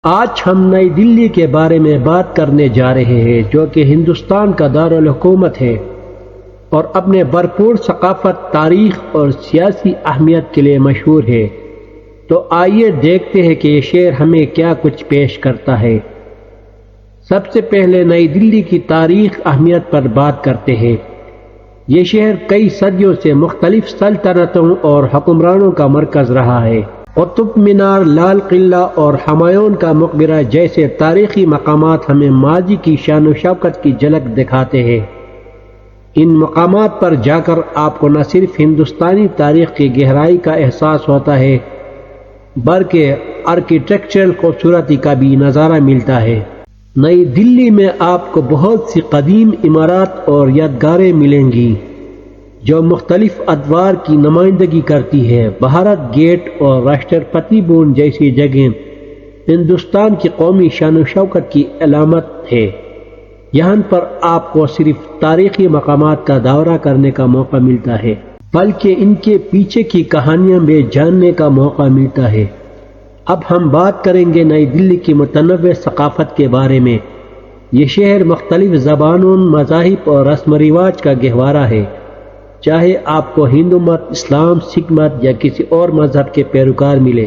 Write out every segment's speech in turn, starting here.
آج ہم نئی دلی کے بارے میں بات کرنے جا رہے ہیں، جو کہ ہندوستان کا دارالحکومت ہے اور اپنے بھرپور ثقافت، تاریخ اور سیاسی اہمیت کے لیے مشہور ہے۔ تو آئیے دیکھتے ہیں کہ یہ شہر ہمیں کیا کچھ پیش کرتا ہے۔ سب سے پہلے نئی دلی کی تاریخ اہمیت پر بات کرتے ہیں۔ یہ شہر کئی صدیوں سے مختلف سلطنتوں اور حکمرانوں کا مرکز رہا ہے۔ قطب مینار، لال قلعہ اور ہمایوں کا مقبرہ جیسے تاریخی مقامات ہمیں ماضی کی شان و شوکت کی جھلک دکھاتے ہیں۔ ان مقامات پر جا کر آپ کو نہ صرف ہندوستانی تاریخ کی گہرائی کا احساس ہوتا ہے، بلکہ آرکیٹیکچرل خوبصورتی کا بھی نظارہ ملتا ہے۔ نئی دلی میں آپ کو بہت سی قدیم عمارات اور یادگاریں ملیں گی جو مختلف ادوار کی نمائندگی کرتی ہے۔ بھارت گیٹ اور راشٹرپتی بھون جیسی جگہیں ہندوستان کی قومی شان و شوکت کی علامت ہے۔ یہاں پر آپ کو صرف تاریخی مقامات کا دورہ کرنے کا موقع ملتا ہے، بلکہ ان کے پیچھے کی کہانیاں بھی جاننے کا موقع ملتا ہے۔ اب ہم بات کریں گے نئی دلی کی متنوع ثقافت کے بارے میں۔ یہ شہر مختلف زبانوں، مذاہب اور رسم و رواج کا گہوارہ ہے۔ چاہے آپ کو ہندو مت، اسلام، سکھ مت یا کسی اور مذہب کے پیروکار ملے،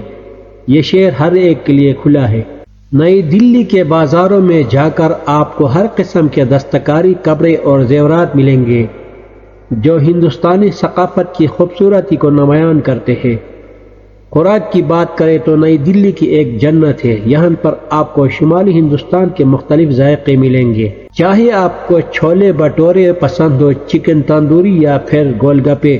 یہ شہر ہر ایک کے لیے کھلا ہے۔ نئی دلی کے بازاروں میں جا کر آپ کو ہر قسم کے دستکاری کپڑے اور زیورات ملیں گے جو ہندوستانی ثقافت کی خوبصورتی کو نمایاں کرتے ہیں۔ خوراک کی بات کریں تو نئی دلی کی ایک جنت ہے۔ یہاں پر آپ کو شمالی ہندوستان کے مختلف ذائقے ملیں گے۔ چاہے آپ کو چھولے بھٹورے پسند ہو، چکن تندوری یا پھر گول گپے،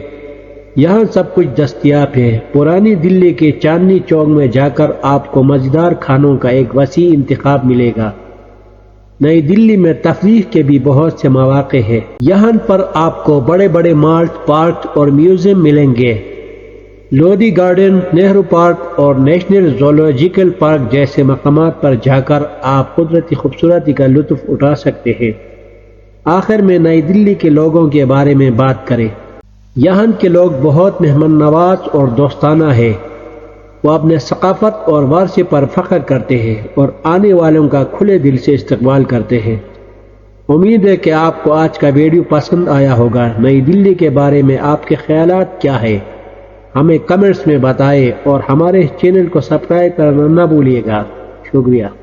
یہاں سب کچھ دستیاب ہے۔ پرانی دلی کے چاندنی چوک میں جا کر آپ کو مزیدار کھانوں کا ایک وسیع انتخاب ملے گا۔ نئی دلی میں تفریح کے بھی بہت سے مواقع ہیں۔ یہاں پر آپ کو بڑے بڑے مالز، پارک اور میوزیم ملیں گے۔ لودھی گارڈن، نہرو پارک اور نیشنل زولوجیکل پارک جیسے مقامات پر جا کر آپ قدرتی خوبصورتی کا لطف اٹھا سکتے ہیں۔ آخر میں نئی دلی کے لوگوں کے بارے میں بات کریں۔ یہاں کے لوگ بہت مہمان نواز اور دوستانہ ہیں۔ وہ اپنے ثقافت اور ورثے پر فخر کرتے ہیں اور آنے والوں کا کھلے دل سے استقبال کرتے ہیں۔ امید ہے کہ آپ کو آج کا ویڈیو پسند آیا ہوگا۔ نئی دلی کے بارے میں آپ کے خیالات کیا ہیں؟ ہمیں کمنٹس میں بتائیں اور ہمارے چینل کو سبسکرائب کرنا نہ بھولیے گا۔ شکریہ۔